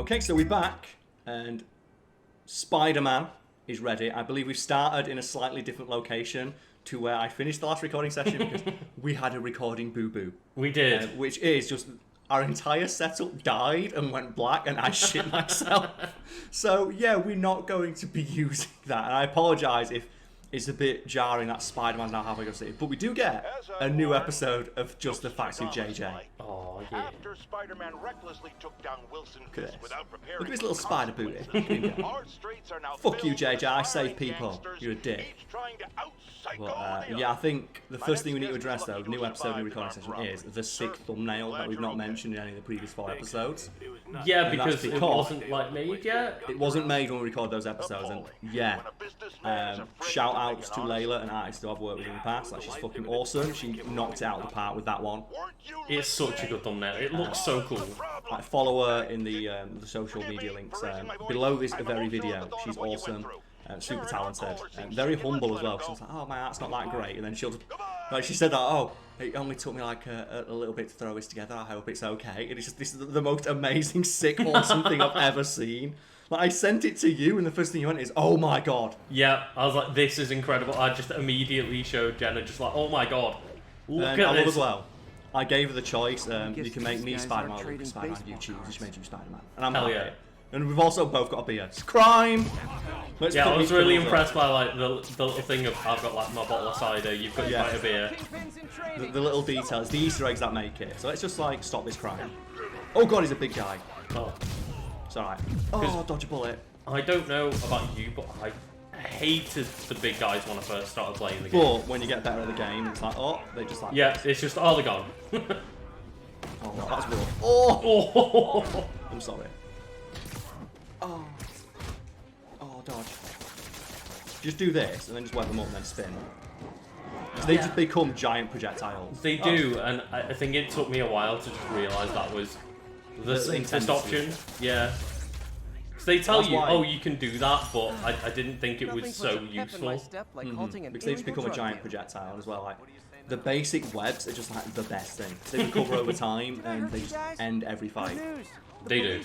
Okay, so we're back, and Spider-Man is ready. I believe we've started in a slightly different location to where I finished the last recording session because we had a recording boo-boo. We did. Which is just our entire setup died and went black, and I shit myself. So, yeah, we're not going to be using that, and I apologise if it's a bit jarring that Spider-Man's now halfway across the city. But we do get a new episode of Just the Facts with JJ. Oh, yeah. After Spider-Man recklessly took down Wilson Fisk without preparing. Look at his little spider booty. Our streets are now Fuck you, filled JJ. I with save people. gangsters, You're a dick. each trying to out-psycho But, the yeah, I other. think the first thing we need to address, though, the new episode of the recording session is the sick thumbnail that we've not mentioned in any of the previous 4 episodes. Yeah, And that's because it because wasn't like made yet. It wasn't made when we recorded those episodes, and yeah, shout outs to Layla, an artist who I've worked with in the past. Like, she's fucking awesome. She knocked it out of the park with that one. It's such a good thumbnail. It looks so cool. Like, follow her in the social media links below this very video. She's awesome. Super talented, very humble as well. She's like, oh, my art's not that great, and then she'll just, like, she said that, oh, it only took me like a little bit to throw this together. I hope it's okay. And it's just, this is the most amazing, sick, awesome thing I've ever seen. Like, I sent it to you, and the first thing you went is, oh my god. Yeah, I was like, this is incredible. I just immediately showed Jenna, just like, oh my god, look at I love this. as well. I gave her the choice. You can make me Spider-Man, or Lucas Spider-Man. You choose. She made you Spider-Man, and I'm Hell happy. yeah. And we've also both got a beard. It's crime. Let's Yeah, put I was these really criminals impressed by like the little thing of I've got like my bottle of cider, you've got your pint of beer. up. The little details, the Easter eggs that make it. So let's just like stop this crime. Oh god, he's a big guy. Oh. It's alright. Oh, dodge a bullet. I don't know about you, but I hated the big guys when I first started playing the game. But when you get better at the game, it's like, oh, they just like. Yeah, it's just, oh, they're gone. Oh, no, that's rough. Oh! Oh. I'm sorry. Oh. Oh, dodge. Just do this, and then just wet them up and then spin. They just become giant projectiles. They do, and I think it took me a while to just realise that was the simplest option. Yeah. So they tell you, oh, you can do that, but I didn't think it was so useful. Because they just become a giant projectile as well. Like, the basic webs are just like the best thing. They recover over time, and they just end every fight. They do.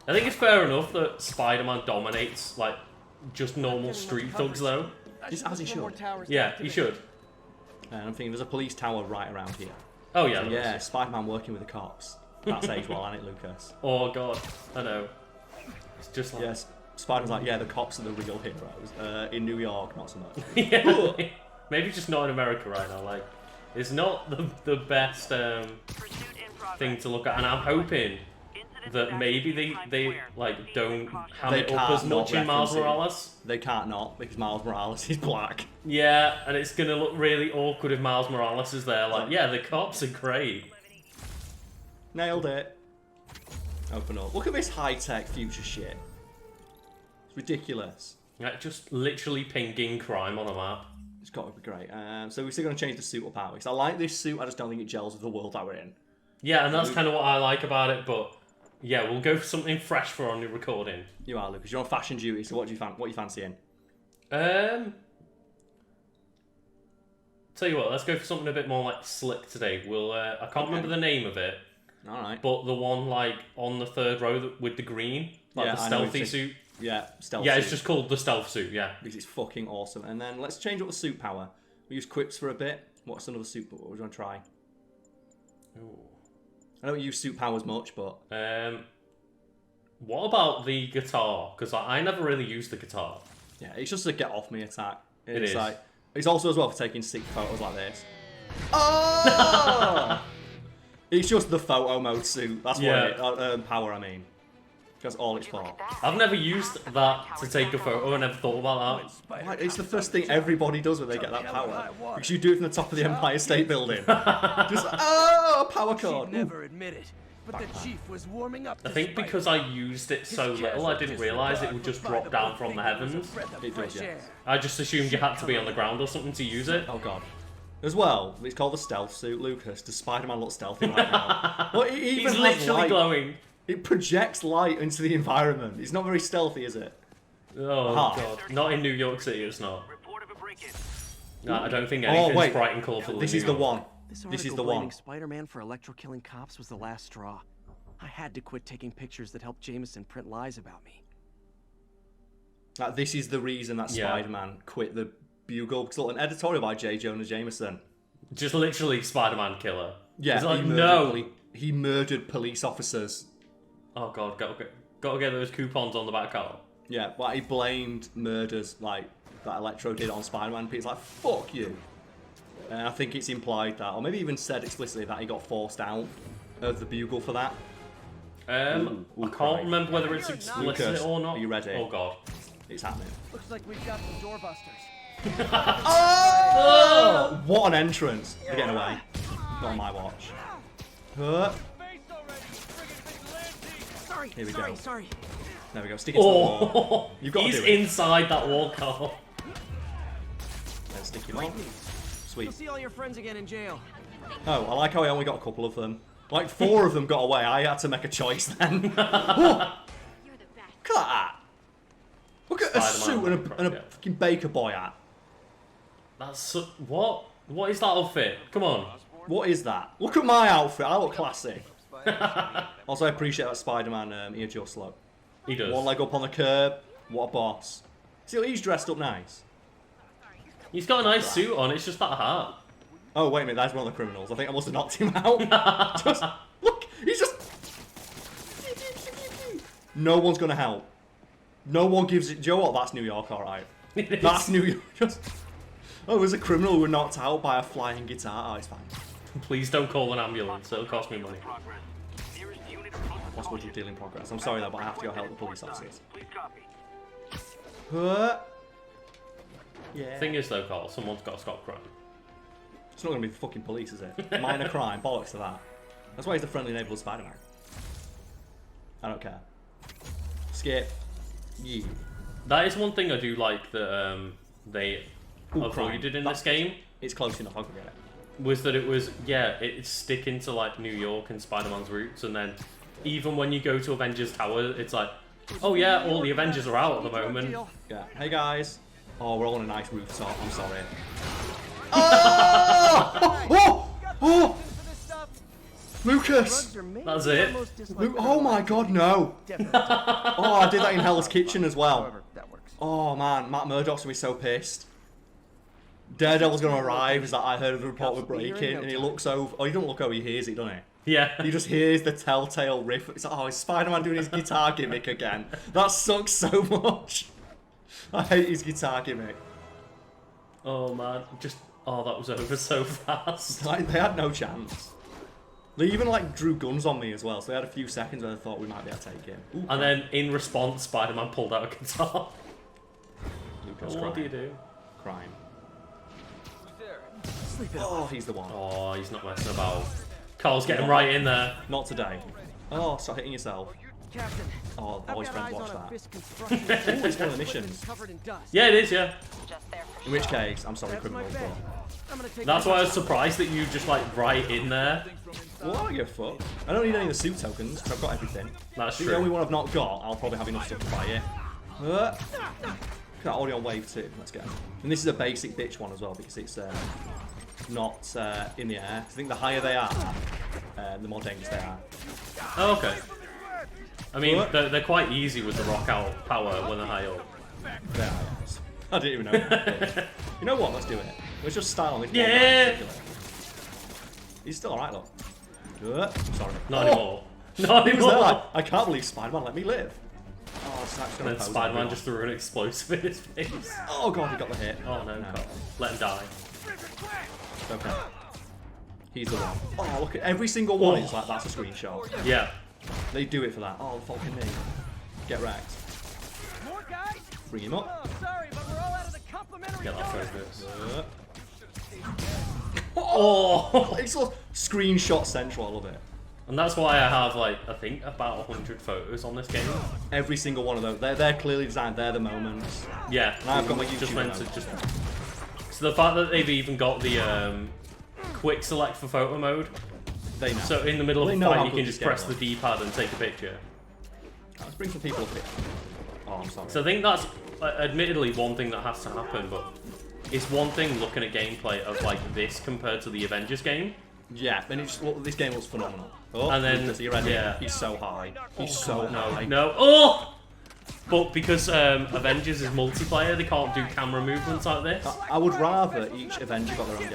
I think it's fair enough that Spider-Man dominates, like, just normal street thugs, though. Just as he should. Yeah, he should. And I'm thinking there's a police tower right around here. Oh, yeah. So, yeah, Spider-Man working with the cops. That's aged well, ain't it, Lucas? Oh, God. I know. It's just like... Yes, Spider-Man's like, yeah, the cops are the real heroes. In New York, not so much. Yeah. Maybe just not in America right now. Like, it's not the best thing to look at. And I'm hoping that maybe they like don't ham it up as much in Miles Morales. They can't not, because Miles Morales is black. Yeah, and it's gonna look really awkward if Miles Morales is there. Like, yeah, the cops are great. Nailed it. Open up. Look at this high-tech future shit. It's ridiculous. Like, just literally pinging crime on a map. It's got to be great. So we're still going to change the suit up, aren't we? Because I like this suit, I just don't think it gels with the world that we're in. Yeah, and that's kind of what I like about it, but yeah, we'll go for something fresh for our new recording. You are, Lucas. You're on fashion duty, so what are you fancying? Tell you what, let's go for something a bit more like slick today. We'll I can't remember the name of it. All right. But the one like on the third row with the green, like the stealthy suit. Yeah, stealth Yeah, suit. it's just called the stealth suit. Yeah, because it's fucking awesome. And then let's change up the suit power. We use quips for a bit. What's another suit? What would you want to try? Ooh. I don't use suit powers much, but what about the guitar? Because I never really used the guitar. Yeah, it's just a get off me attack. It is. Like, it's also as well for taking sick photos like this. Oh! It's just the photo mode suit. That's what power, I mean. That's all it's for. I've never used that to take a photo. I never thought about that. Right, it's the first thing everybody does when they get that power. Because you do it from the top of the Empire State Building. Just, oh, a power cord. Never admit it, but the chief was warming up. I think because I used it so little, I didn't realise it would just drop down from the heavens. It does, yeah. I just assumed you had to be on the ground or something to use it. Oh god. As well, it's called the stealth suit, Lucas. Does Spider-Man look stealthy right now? Well, it even He's literally light. glowing. It projects light into the environment. It's not very stealthy, is it? Oh god. Not in New York City, it's not. No, I don't think anything's bright and colourful. This is the one. This is the one. Spider-Man for electro-killing cops was the last straw. I had to quit taking pictures that helped Jameson print lies about me. This is the reason that Spider-Man quit the Bugle. Because an editorial by J. Jonah Jameson. Just literally Spider-Man killer. Yeah, he's like, no. He murdered police officers. Oh god, gotta get those coupons on the back, Carl. Yeah, but he blamed murders like that Electro did on Spider-Man. He's like, fuck you. And I think it's implied that, or maybe even said explicitly that he got forced out of the Bugle for that. I can't remember whether it's explicit Lucas, or not. are you ready? Oh god. It's happening. Looks like we've got some doorbusters. Oh! What an entrance. They're getting away. Not on my watch. Here we go. Sorry. There we go. Stick it to the wall. You've got to He's do it. inside that wall, Carl. Then stick him on. Sweet. You'll see all your friends again in jail. Oh, I like how I only got a couple of them. Like 4 of them got away. I had to make a choice then. Oh, look at that. Look at a suit and a fucking baker boy hat. That's so, what? What is that outfit? Come on. What is that? Look at my outfit. I look classy. Also, I appreciate that Spider-Man he adjusts, look. He does. One leg up on the curb. What a boss. See, he's dressed up nice. He's got a nice suit on. It's just that hat. Oh, wait a minute. That's one of the criminals. I think I must have knocked him out. Just, look. He's just... No one's going to help. No one gives it... Do you know what? That's New York, alright. That's New York. Just... Oh, there's a criminal who was knocked out by a flying guitar. Oh, it's fine. Please don't call an ambulance. It'll cost me money. Possible drug deal in progress. I'm sorry though, but I have to go help the police officers. Yeah. Thing is though, Carl, someone's got to stop crime. It's not going to be the fucking police, is it? Minor crime. Bollocks to that. That's why he's the friendly neighborhood Spider-Man. I don't care. Skip. Yeah. That is one thing I do like that they avoided in this game. It's close enough, I'll get it. Was that it was, yeah, it's sticking to like New York and Spider-Man's roots, and then even when you go to Avengers Tower, it's like, oh yeah, all the Avengers are out at the moment. Yeah. Hey guys. Oh, we're all on a nice rooftop. I'm sorry. Oh! Oh! Oh! Lucas! That's it. Oh my god, no! Oh, I did that in Hell's Kitchen as well. Oh man, Matt Murdock's gonna be so pissed. Daredevil's gonna arrive, is that I heard of the report we're breaking, and he looks over. Oh, he don't look over, he hears it, doesn't he? Yeah. He just hears the telltale riff. It's like, oh, is Spider-Man doing his guitar gimmick again? That sucks so much. I hate his guitar gimmick. Oh man, just, oh, that was over so fast. Like, they had no chance. They even like drew guns on me as well, so they had a few seconds where they thought we might be able to take him. Ooh, and then in response, Spider-Man pulled out a guitar. Lucas, What do you do? Crime. Oh, he's the one. Oh, he's not messing about. Carl's getting right in there. Not today. Oh, stop hitting yourself. Captain, Oh, all his friends watch that. Fisk Oh, it's one of the missions. covered in dust. Yeah, it is, yeah. In which case, I'm sorry, That's my criminals, bed. but... I'm gonna take That's why I was surprised that you just like right in there. Well, I don't give a fuck. I don't need any of the suit tokens, because I've got everything. That's The true. only one I've not got, I'll probably have enough stuff to buy it. Look at that, already on wave 2. Let's go. And this is a basic bitch one as well, because it's not in the air. I think the higher they are, the more dangerous they are. Oh, okay. I mean, they're quite easy with the rock out power when they're high up. They are, yes. I didn't even know that. You know what? Let's do it. Let's just style on this one. Yeah! He's still alright, look. I'm sorry. Not anymore. Not He was there anymore. like, I can't believe Spider-Man let me live. Oh, Snack's And gonna then pose Spider-Man everyone. just threw an explosive in his face. Oh god, he got the hit. Oh no, Carl. Let him die. It's okay. He's the one. Oh, look at every single one. It's like, that's a screenshot. Yeah. They do it for that. Oh, fucking me. Get wrecked. More guys? Bring him up. Oh, sorry, but we're all out of the complimentary Get that donuts. focus. Oh! It's all screenshot central. I love it. And that's why I have like, I think about 100 photos on this game. Every single one of those. They're clearly designed. They're the moments. Yeah. And I've got my just YouTube meant to note. just. So the fact that they've even got the quick select for photo mode. They know. So in the middle They of a know how fight, you good can this just game press the looks. D-pad and take a picture. Let's bring some people up here. Oh, I'm sorry. So I think that's admittedly one thing that has to happen, but it's one thing looking at gameplay of like this compared to the Avengers game. Yeah, and this game looks phenomenal. Oh, And then, Lucas, are you ready? yeah. He's so high. He's so high. No. Oh! But because Avengers is multiplayer, they can't do camera movements like this. I would rather each Avenger got their own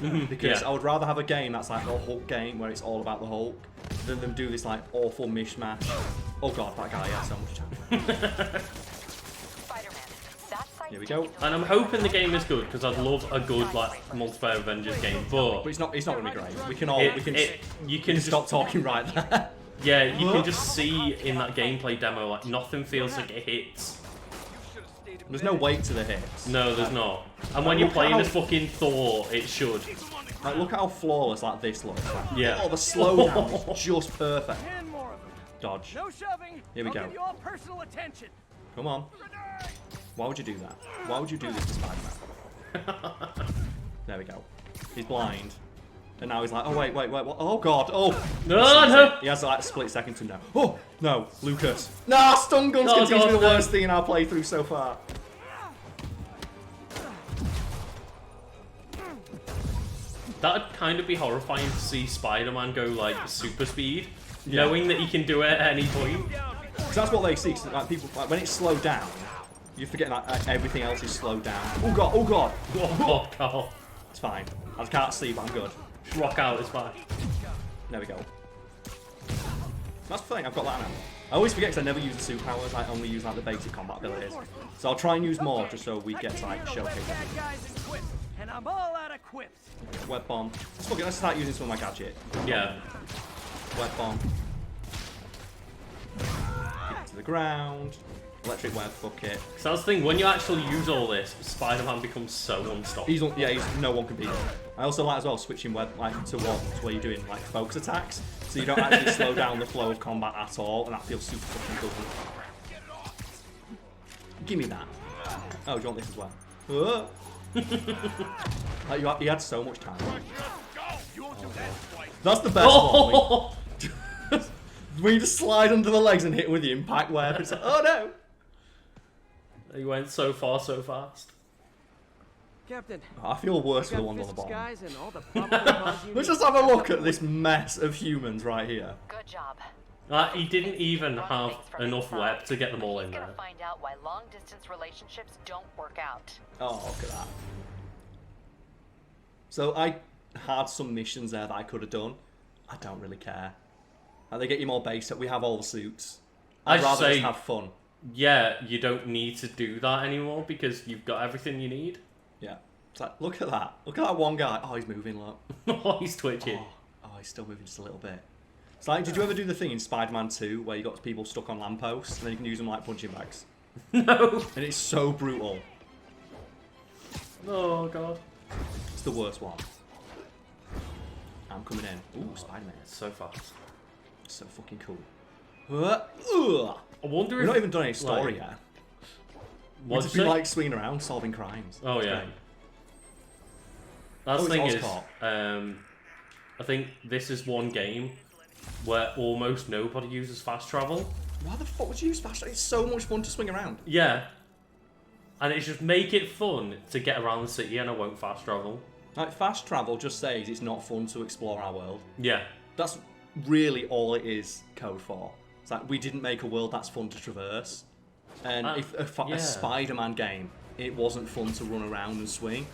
game. Because Yeah. I would rather have a game that's like a Hulk game where it's all about the Hulk than them do this like awful mishmash. Oh god, that guy has so much time. Here we go. And I'm hoping the game is good because I'd love a good like multiplayer Avengers game. But But it's not gonna be great. We can you can just, stop talking right there. yeah, you can just see in that gameplay demo like nothing feels like it hits. There's no weight to the hits. No, there's not. And when you're playing as fucking Thor, it should. Like, look at how flawless like this looks. Like, Yeah. Oh, the slowdown is just perfect. Dodge. No shoving. Here we I'll go. give you all personal attention. Come on. Why would you do that? Why would you do this to Spider-Man? There we go. He's blind. And now he's like, oh wait, what? Oh god, oh! No. He has like a split second to know. Oh, no, Lucas. Nah, stun guns Oh, continue to be the God, no. worst thing in our playthrough so far. That'd kind of be horrifying to see Spider-Man go like super speed, Yeah. knowing that he can do it at any point. Because that's what they see. 'Cause, like, people, like, when it's slowed down, you forget that everything else is slowed down. Oh god, oh god. Oh god. It's fine. I can't see, but I'm good. Just rock out, it's fine. There we go. That's the thing, I've got that now. I always forget because I never use the suit powers, I only use like the basic combat abilities. So I'll try and use more just so we get to like showcase Bad everything. guys and quips, and I'm all out of quips. Web bomb. Let's start using some of my gadget. Yeah. Web bomb. Get it to the ground. Electric web, fuck it. So that's the thing, when you actually use all this, Spider-Man becomes so unstoppable. No one can beat him. I also like as well switching web like to ones where you're doing like focus attacks, so you don't actually slow down the flow of combat at all, and that feels super fucking good. Give me that. Oh, do you want this as well? Like, he had so much time. That's the best one. When you just slide under the legs and hit with the impact web. It's like, oh no! He went so far so fast. Captain, I feel worse for the got one on the Fisk's bottom. guys and all the probable cause you Let's need. just have a look at this mess of humans right here. Good job. He didn't even have enough web to get them all in He's there. gonna find out why long-distance relationships don't work out. Oh, look at that. So I had some missions there that I could have done. I don't really care. Like, they get you more base up. We have all the suits. I'd rather say- just have fun. Yeah, you don't need to do that anymore because you've got everything you need. Yeah. It's like, look at that. Look at that one guy. Oh, he's moving, look. Oh, he's twitching. Oh, he's still moving just a little bit. It's like, did you ever do the thing in Spider-Man 2 where you got people stuck on lampposts and then you can use them like punching bags? No. And it's so brutal. Oh god. It's the worst one. I'm coming in. Ooh, Spider-Man. So fast. So fucking cool. Ugh. I wonder We've if not even done any story like, yet. We've What'd just you been say? like swinging around solving crimes. Oh It's yeah. great. That's Oh, the it's thing is, Oscorp. I think this is one game where almost nobody uses fast travel. Why the fuck would you use fast travel? It's so much fun to swing around. Yeah. And it's just make it fun to get around the city and I won't fast travel. Like, fast travel just says it's not fun to explore our world. Yeah. That's really all it is code for. It's like, we didn't make a world that's fun to traverse. And if yeah. a Spider-Man game, it wasn't fun to run around and swing,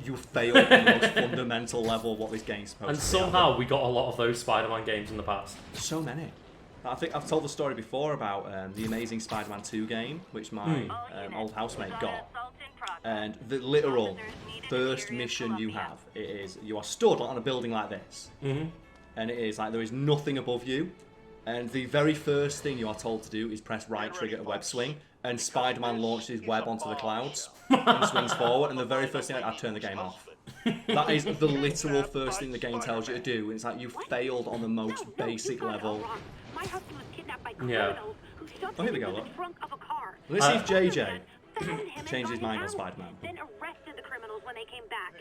you failed on the most fundamental level of what this game's supposed And to be. somehow we got a lot of those Spider-Man games in the past. So many. I think I've told the story before about the Amazing Spider-Man 2 game, which my old housemate got. And the literal first mission you have, it is, you are stood on a building like this. Mm-hmm. And it is like there is nothing above you. And the very first thing you are told to do is press right trigger to web swing. And Spider-Man launches his web onto the clouds and swings forward. And the very first thing, I turn the game off. That is the literal first thing the game tells you to do. It's like you failed on the most basic level. My husband was kidnapped by Yeah. criminals who shoved Oh, here him we go, into look. the trunk of a car. Let's see if JJ Found him and changed his got mind on out, Spider-Man. Then arrested the criminals when they came back.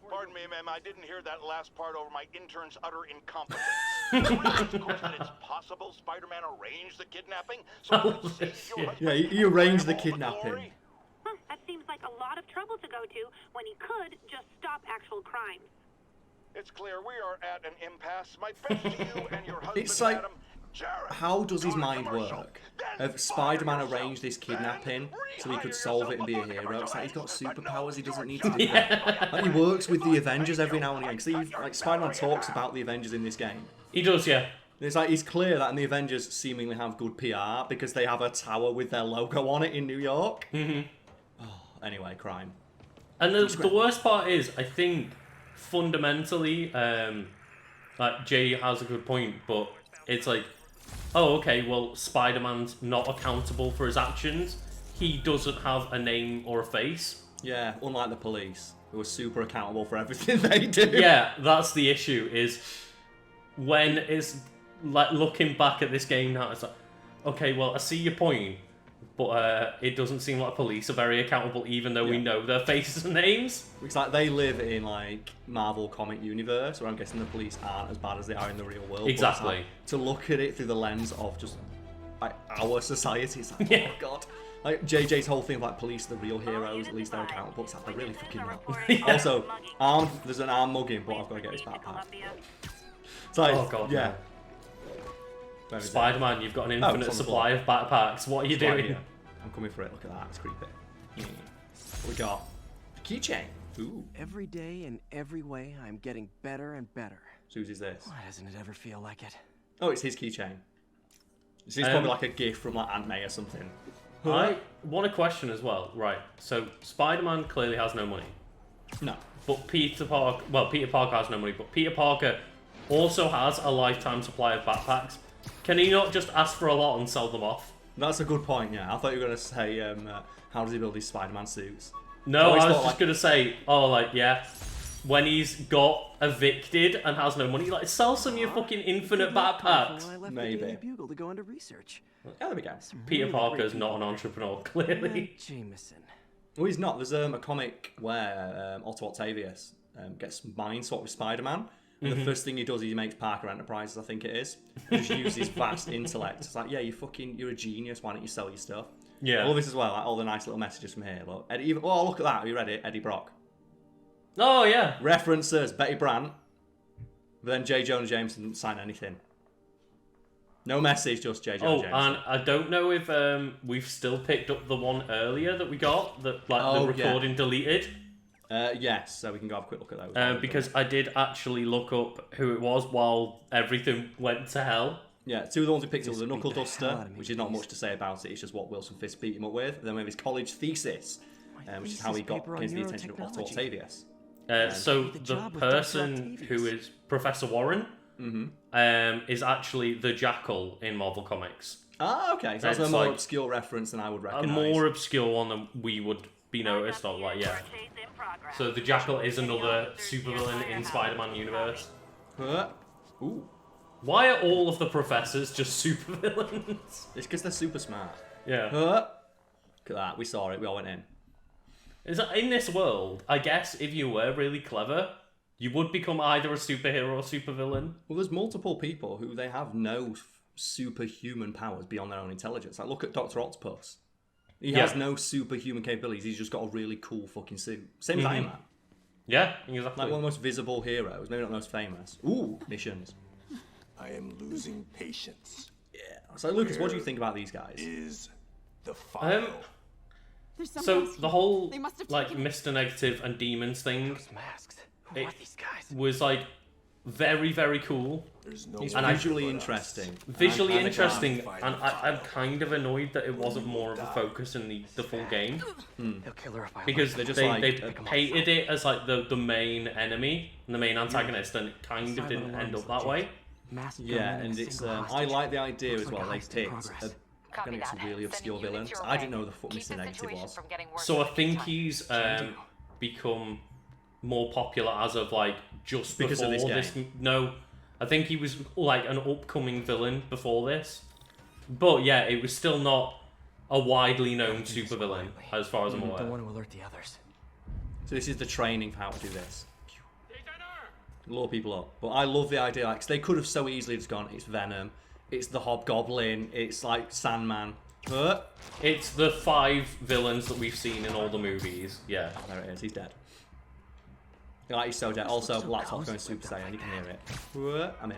Pardon me, ma'am, I didn't hear that last part over my intern's utter incompetence. Of course, that it's possible Spider-Man arranged the kidnapping, so he could save your husband. Yeah, he arranged the all the kidnapping. glory? Huh, that seems like a lot of trouble to go to when he could just stop actual crimes. It's clear we are at an impasse. My best to you and your husband, It's like, Madam Jarrett. how does his Go to mind commercial, work? then Have Spider-Man fire yourself, arranged this then kidnapping so he could rehire solve it and be a yourself hero? It's like he's got but no, superpowers, he doesn't you're need to do just- that. Like, he works with the Avengers every now and again. Because like, Spider-Man talks about the Avengers in this game. He does, yeah. It's like, it's clear that the Avengers seemingly have good PR because they have a tower with their logo on it in New York. Mm-hmm. Oh, anyway, crime. And the worst part is, I think, fundamentally, like, Jay has a good point, but it's like, oh, okay, well, Spider-Man's not accountable for his actions. He doesn't have a name or a face. Yeah, unlike the police, who are super accountable for everything they do. Yeah, that's the issue, is when it's, like, looking back at this game now, it's like, okay, well, I see your point, but it doesn't seem like police are very accountable, even though we know their faces and names. It's like they live in like Marvel comic universe, where I'm guessing the police aren't as bad as they are in the real world. Exactly. But it's like, to look at it through the lens of just like our society, it's like, Yeah. oh god. Like JJ's whole thing of like police, the real heroes, at least they're accountable. It's like they're really fucking not. Yeah. Also, armed. There's an arm mugging, but I've got to get his backpack. It's like, Oh, God, yeah. no. Where is it? Spider-Man, you've got an Oh, infinite it's on the supply of backpacks. What are you It's right doing? here. I'm coming for it. Look at that. It's creepy. What we got? A keychain. Ooh. Every day in every way, I'm getting better and better. Whose is this? Why doesn't it ever feel like it? Oh, it's his keychain. This is probably like a gift from like Aunt May or something. I want a question as well. Right, so Spider-Man clearly has no money. No. But Peter Parker has no money, but Peter Parker also has a lifetime supply of backpacks. Can he not just ask for a lot and sell them off? That's a good point, yeah. I thought you were going to say, how does he build these Spider-Man suits? No, always I was thought, just going to say, oh, like, yeah, when he's got evicted and has no money, like, sell some of your fucking infinite backpacks. I left Maybe. the Daily Bugle to go into research. Yeah, there we go. Peter Really Parker's great not an entrepreneur, clearly. Jameson. Well, he's not. There's a comic where Otto Octavius gets mind swapped with Spider-Man. And the first thing he does is he makes Parker Enterprises, I think it is. Just use his vast intellect. It's like, yeah, you're a genius. Why don't you sell your stuff? Yeah. I love this as well. Like, all the nice little messages from here. Look, Eddie, even, oh, look at that. Have you read it? Eddie Brock. Oh, yeah. References Betty Brant. But then J. Jonah Jameson didn't sign anything. No message, just J. Jonah Oh, Jameson. and I don't know if we've still picked up the one earlier that we got, that like Oh, the yeah. recording deleted. Yes, so we can go have a quick look at those. Because I did actually look up who it was while everything went to hell. Yeah, two of the ones we picked up was the Just Knuckle beat the Duster, hell out of me, which is not please. much to say about it. It's just what Wilson Fisk beat him up with. And then we have his college thesis, which is how he thesis got paper on came to the attention of Otto neurotechnology. Octavius. So The the job with Dr. person Octavius. who is Professor Warren is actually the Jackal in Marvel Comics. Ah, okay. So that's a It's more like obscure reference than I would A recognise. more obscure one than we would be noticed of, like, yeah. So the Jackal is another supervillain in Spider-Man universe. Ooh. Why are all of the professors just supervillains? It's because they're super smart. Yeah. Look at that. We saw it. We all went in. Is that in this world, I guess if you were really clever, you would become either a superhero or supervillain. Well, there's multiple people who they have no superhuman powers beyond their own intelligence. Like, look at Dr. Octopus. He has no superhuman capabilities. He's just got a really cool fucking suit. Same as Iron Man. Yeah, exactly. Like one of the most visible heroes, maybe not the most famous. Ooh, missions. I am losing patience. Yeah. So, Lucas, what do you think about these guys? Is the file. So the whole They must have like taken it. Mr. Negative and Demons thing Masks. Who It- are these guys? was like very, very cool. There's no He's And way visually for us. interesting. Visually And interesting, find and the I'm file. kind of annoyed that it wasn't more of a focus in the full game, They'll kill her if I because They're just they like- painted it as like the main enemy and the main antagonist, and it kind of didn't end up that way. Yeah, and it's I like the idea as well. They picked I'm gonna get some really obscure villains. I didn't know the fuck Mr. Negative was. So I think he's become more popular as of like just Because before of this No, I think he was like an upcoming villain before this, but yeah, it was still not a widely known supervillain as far as I'm Don't aware. want to alert the others. So this is the training for how to do this. Lure people up. But I love the idea, like, 'cause they could have so easily just gone, it's Venom, it's the Hobgoblin, it's like Sandman. It's the 5 villains that we've seen in all the movies. Yeah. There it is, he's dead. Like he's so dead. Also, laptop's going Super Saiyan. You can hear it. I'm in.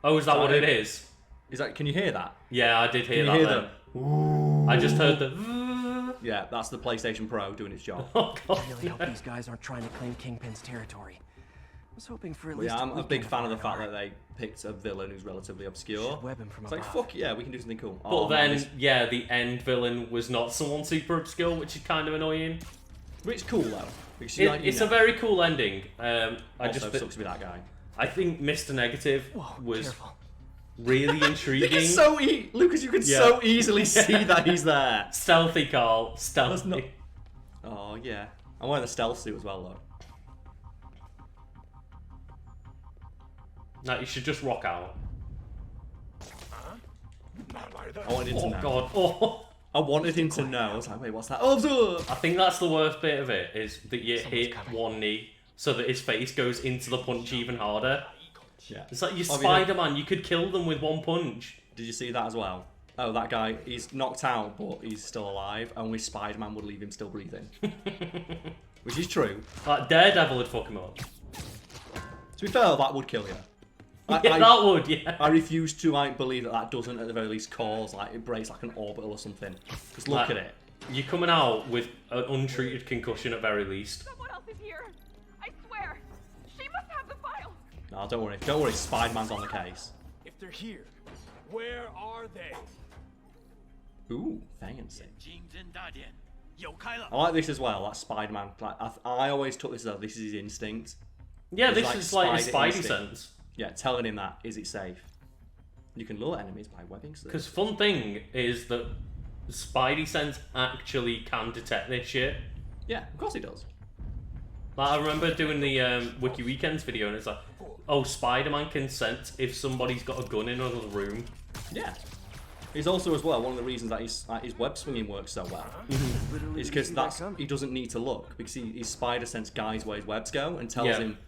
Oh, is that what Sorry. it is? Is that? Can you hear that? Yeah, I did hear Can you that. hear Then. I just heard the. Yeah, that's the PlayStation Pro doing its job. Oh god. I really hope these guys aren't trying to claim Kingpin's territory. I was hoping for at But least yeah, I'm a big weekend fan of the R&R. fact that they picked a villain who's relatively obscure. Should web him from It's like, above. fuck yeah, we can do something cool. But Oh, man, then, yeah, the end villain was not someone super obscure, which is kind of annoying. but it's cool though. Because you, like, you It's know, a very cool ending. I also just sucks to be that guy. I think Mr. Negative Whoa, was careful. really You intriguing. can so Lucas, you can Yeah. so easily see that he's there. Stealthy, Carl. Stealthy. not- Oh yeah, I'm wearing the stealth suit as well though. No, you should just rock out. Not like that. I wanted him to Oh know. god. Oh. I wanted him to know. I was like, wait, what's that? Oh, duh! I think that's the worst bit of it, is that you Someone's hit coming. one knee so that his face goes into the punch even harder. Yeah. It's like you're Oh, yeah. Spider-Man, you could kill them with one punch. Did you see that as well? Oh, that guy, he's knocked out, but he's still alive. Only Spider-Man would leave him still breathing. Which is true. Like Daredevil would fuck him up. To be fair, that would kill you. Yeah, that would, yeah. I refuse to believe that that doesn't at the very least cause it breaks like an orbital or something. Just look at it. You're coming out with an untreated concussion at very least. Someone else is here. I swear. She must have the file. No, don't worry. Don't worry. Spider-Man's on the case. If they're here, where are they? Ooh, fancy. I like this as well. That Spider-Man. Like I always took this as this is his instinct. Yeah, It's this like is like his spider Spidey instinct. sense. Yeah, telling him that is it safe. You can lure enemies by webbing. Because fun thing is that Spidey sense actually can detect this shit. Yeah, of course he does. Like, I remember doing the Wiki Weekends video, and it's like, oh, Spider-Man can sense if somebody's got a gun in another room. Yeah. He's also as well one of the reasons that his web swinging works so well. Literally Is because see that that's coming. he doesn't need to look because his spider sense guides where his webs go and tells Yeah. him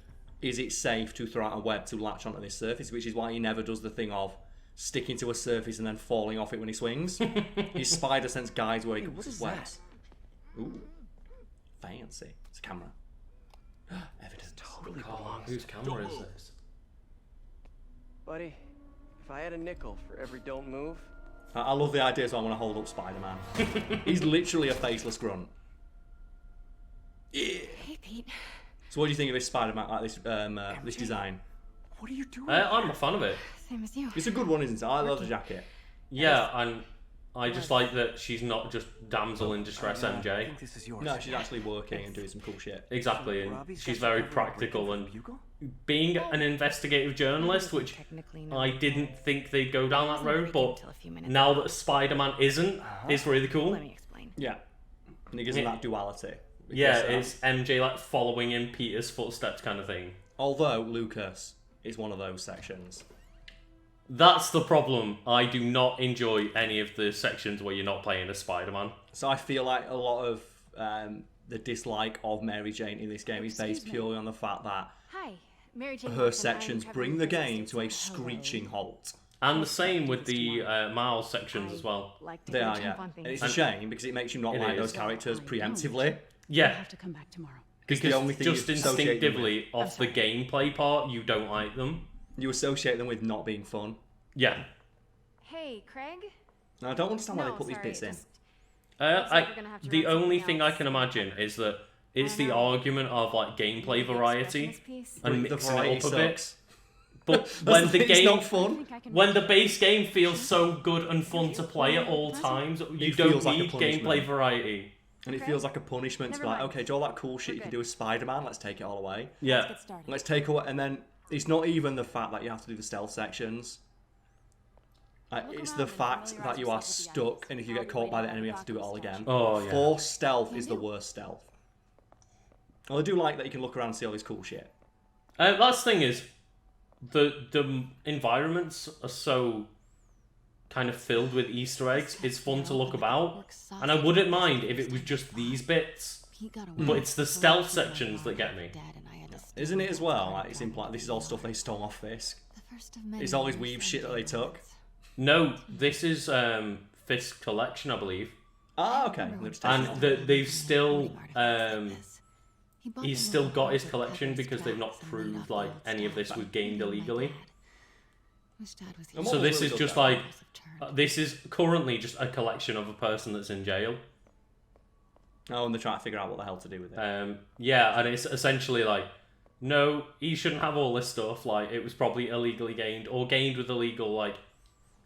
is it safe to throw out a web to latch onto this surface, which is why he never does the thing of sticking to a surface and then falling off it when he swings. His spider sense guides where he Hey, puts what his is webs. Ooh, fancy. It's a camera. Evidence. Totally Oh, belongs whose to camera is this? Buddy, if I had a nickel for every don't move, I love the idea, so I want to hold up Spider-Man. He's literally a faceless grunt. Yeah. Hey, Pete. So what do you think of this Spider-Man, like this design? what are you doing? I'm a fan of it. Same as you. It's a good one, isn't it? I love the jacket. Yeah, and I just like that she's not just damsel in distress I MJ. think this is yours. No, she's actually working and doing some cool shit. Exactly, and Robbie's she's got very you covered practical with and Bugle? being an investigative journalist, which I didn't think they'd go down that road, but now that Spider-Man isn't, it's really cool. Let me explain. Yeah. And it gives him that duality. Yeah, Because, it's MJ like following in Peter's footsteps kind of thing. although Lucas is one of those sections. That's the problem. I do not enjoy any of the sections where you're not playing as Spider-Man. So I feel like a lot of the dislike of Mary Jane in this game is based purely on the fact that Hi, Mary Jane. her Watson. sections I'm bring Trevor the Lucas' game to a assistant. screeching halt. And the same with the Miles sections as well. Like to They go are, jump yeah. on And things. it's a shame because it makes you not It like is. those characters preemptively. Yeah, to come back tomorrow. the because only thing just you associate them instinctively, off the gameplay part, you don't like them. You associate them with not being fun. Yeah. Hey, Craig. And I don't understand why they No, put these sorry, bits in. just- Looks like we're gonna have to The run only something thing I else. can imagine is that it's I the know. argument of like gameplay variety Expressionist piece? and The mixing variety it up a bit. sucks. But That's when the thing, it's game, not I fun. think I can when the manage. base game feels so good and fun to play at all times, you don't feels like a need punishment. gameplay variety. And it Okay. feels like a punishment to be Never like, mind. okay, do all that cool shit We're you can good. do with Spider-Man, let's take it all away. Yeah. Get started. Let's take away, and then it's not even the fact that you have to do the stealth sections. Look It's around the and fact familiarize that you are yourself with the stuck, items. and if you I'll get be caught by the waiting enemy, you on have to do it all the again. Oh, yeah. Forced stealth is the Yeah. worst stealth. Well, I do like that you can look around and see all this cool shit. That's the thing is, the environments are so kind of filled with Easter eggs. It's fun to look about, and I wouldn't mind if it was just these bits. But it's the stealth sections that get me. Isn't it as well? Like, it's implied this is all stuff they stole off Fisk. It's all this weave shit that they took. No, this is Fisk collection, I believe, Ah, okay. They're just taking it and off. they've still he's still got his collection because they've not proved like any of this was gained illegally. So this is just like, this is currently just a collection of a person that's in jail. Oh, and they're trying to figure out what the hell to do with it. Yeah, and it's essentially like, no, he shouldn't have all this stuff. Like, it was probably illegally gained or gained with illegal, like,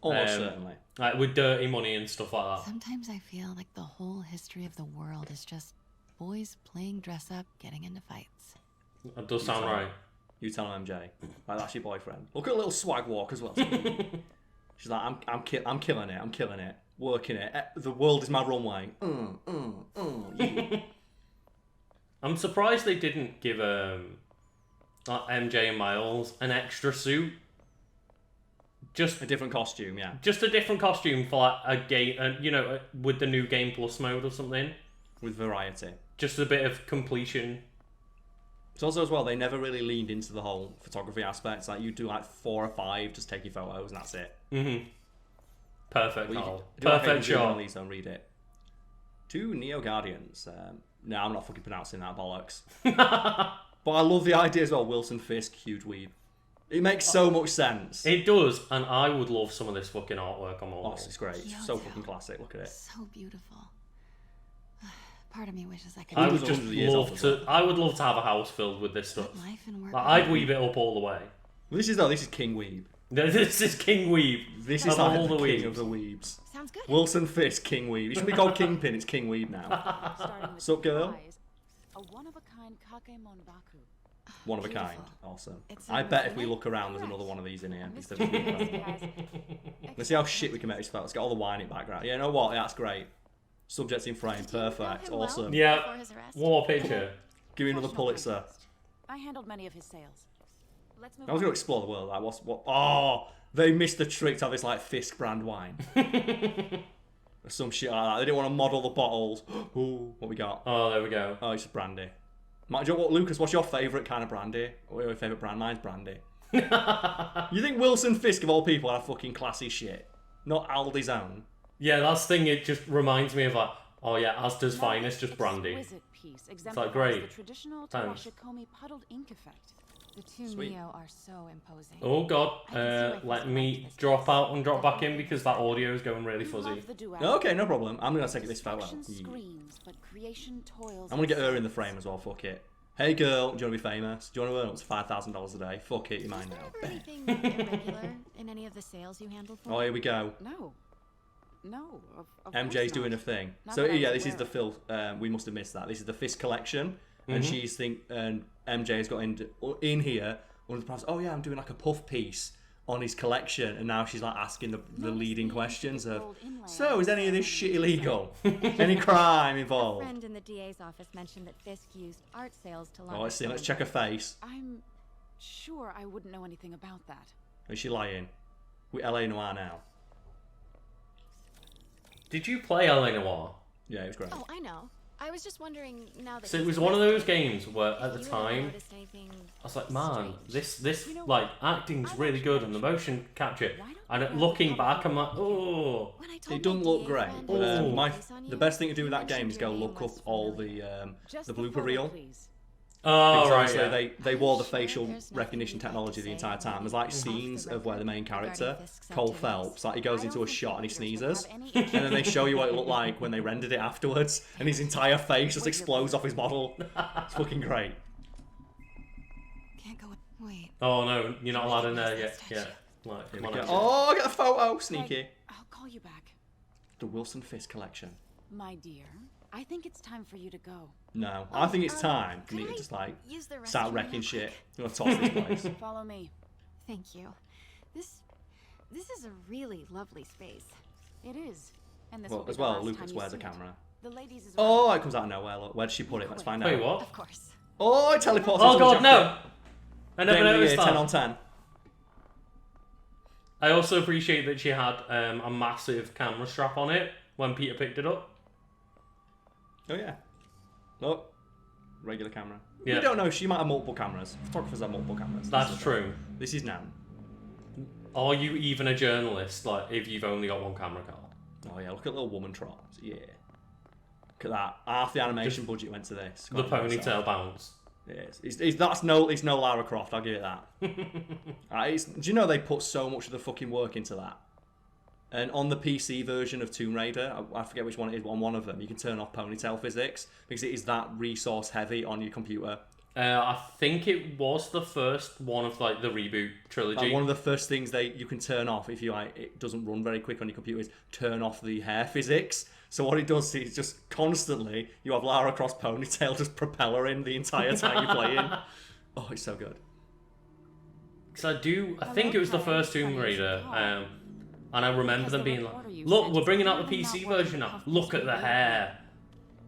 almost certainly, like with dirty money and stuff like that. Sometimes I feel like the whole history of the world is just boys playing dress up, getting into fights. That does sound right. You tell him, MJ. Like, that's your boyfriend. Look at a little swag walk as well. She's like, I'm killing it. I'm killing it. Working it. The world is my runway. Yeah. I'm surprised they didn't give MJ and Miles an extra suit. Just a different costume, yeah. Just a different costume for like a game, you know, with the new Game Plus mode or something. With variety. Just a bit of completion. It's also as well, they never really leaned into the whole photography aspects. Like, you do like 4 or 5, just take your photos and that's it. Mm-hmm. Perfect. Perfect shot. These don't read it. 2 Neo Guardians. No, I'm not fucking pronouncing that bollocks. But I love the idea as well. Wilson Fisk, huge weeb. It makes so much sense. It does, and I would love some of this fucking artwork on the wall. Oh, it's great. So fucking classic. Look at it. So beautiful. Part of me wishes I could. I would just love to. I would love to have a house filled with this stuff. Like, I'd weave it up all the way. This is King Weeb. This is King Weeb. This is like the king of the weebs. Sounds good. Wilson Fisk, King Weeb. It should be called Kingpin. It's King Weeb now. Sup, girl? A one-of-a-kind kakemonbaku. One of a kind. Awesome. I bet if we look around, there's another one of these in here. Let's see how shit we can make this photo. Let's get all the wine in background. Yeah, you know what? Yeah, that's great. Subject in frame. Perfect. Awesome. Yeah. War picture. Give me another Pulitzer. I handled many of his sales. Let's move I was going to explore the world. Like, what? Oh, they missed the trick to have this like Fisk brand wine. Or some shit like that. They didn't want to model the bottles. Ooh, what we got? Oh, there we go. Oh, it's just brandy. Mike, do you know what, Lucas? What's your favourite kind of brandy? Or your favourite brand? Mine's brandy. You think Wilson Fisk of all people had a fucking classy shit? Not Aldi's own. Yeah, that's the thing. It just reminds me of like, oh yeah, Asda's finest, just brandy. It's like great. The traditional Thanks. Tarashikomi puddled ink effect. The 2 Neo are so imposing. Oh god, let me drop out and drop back in because that audio is going really fuzzy. Okay, no problem. I'm gonna take this photo. I'm gonna get her in the frame as well. Fuck it. Hey girl, do you want to be famous? Do you want to earn up to $5,000 a day? Fuck it, you're mine now. Anything irregular in any of the sales you handled for? Oh, here we go. No. Of MJ's doing a thing. So yeah, this is the Phil. We must have missed that. This is the Fisk collection, and she's and MJ's got in here. One of the pros. Oh yeah, I'm doing like a puff piece on his collection, and now she's like asking the leading questions of. So is any of this shit illegal? Any crime involved? A friend in the DA's office mentioned that Fisk used art sales to. Oh, let's see. Let's check her face. I'm sure I wouldn't know anything about that. Is she lying? We're LA Noire now. Did you play LA Noire? Yeah, it was great. Oh, I know. I was just wondering now that. So it was one of those games where at the time I was like, man, this like acting's really good and the motion capture. And looking back, I'm like, oh. It doesn't look great. But, the best thing to do with that game is go look up all the blooper reel. Oh, right. So they wore the facial recognition technology the entire time. There's like scenes of where the main character, Cole Phelps, like he goes into a shot and he sneezes, and then they show you what it looked like when they rendered it afterwards, and his entire face just explodes off his model. It's fucking great. Can't go. Wait. Oh no, you're not allowed in there yet. Yeah. Like, come on. Oh, I got a photo. Sneaky. I'll call you back. The Wilson Fisk collection. My dear, I think it's time for you to go. No, I think it's time for me to just like start wrecking shit. I'm gonna toss this place. Follow me. Thank you. This is a really lovely space. It is. And this Well, as well, Lucas wears a camera. The ladies as Oh, it comes out of nowhere. Look, where did she put it? Let's find out. Wait, what? Of course. Oh, it teleports. Oh into god, the no! I never Game of the noticed year, that. 10 on 10. I also appreciate that she had a massive camera strap on it when Peter picked it up. Oh yeah. Look, regular camera. Yeah. You don't know. She might have multiple cameras. Photographers have multiple cameras. That's true. This is now. Are you even a journalist? Like, if you've only got one camera card? Oh yeah. Look at little woman trot. Yeah. Look at that. Half the animation budget went to this. The ponytail bounce. It is. It's no Lara Croft, I'll give it that. Do you know they put so much of the fucking work into that? And on the PC version of Tomb Raider, I forget which one it is, on one of them, you can turn off ponytail physics because it is that resource heavy on your computer. I think it was the first one of like the reboot trilogy. One of the first things you can turn off if you it doesn't run very quick on your computer is turn off the hair physics. So what it does is just constantly you have Lara Croft's ponytail just propellering the entire time you're playing. Oh, it's so good. Because I think it was the first Tomb Raider, and I remember them being like, "Look, we're bringing out the PC version now. Look at the hair."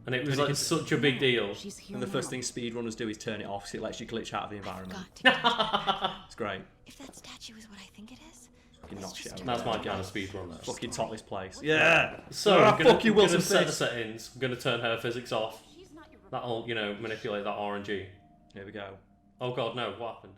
And it was like such a big deal. And the first thing speedrunners do is turn it off, so it lets you glitch out of the environment. It's great. If that statue is what I think it is, Fucking knock shit out. That's my kind of speedrunner. Fucking top this place. Yeah. So I'm gonna, fuck you, Wilson set the Fisk. settings. I'm gonna turn her physics off. That'll manipulate that RNG. Here we go. Oh god, no! What happened?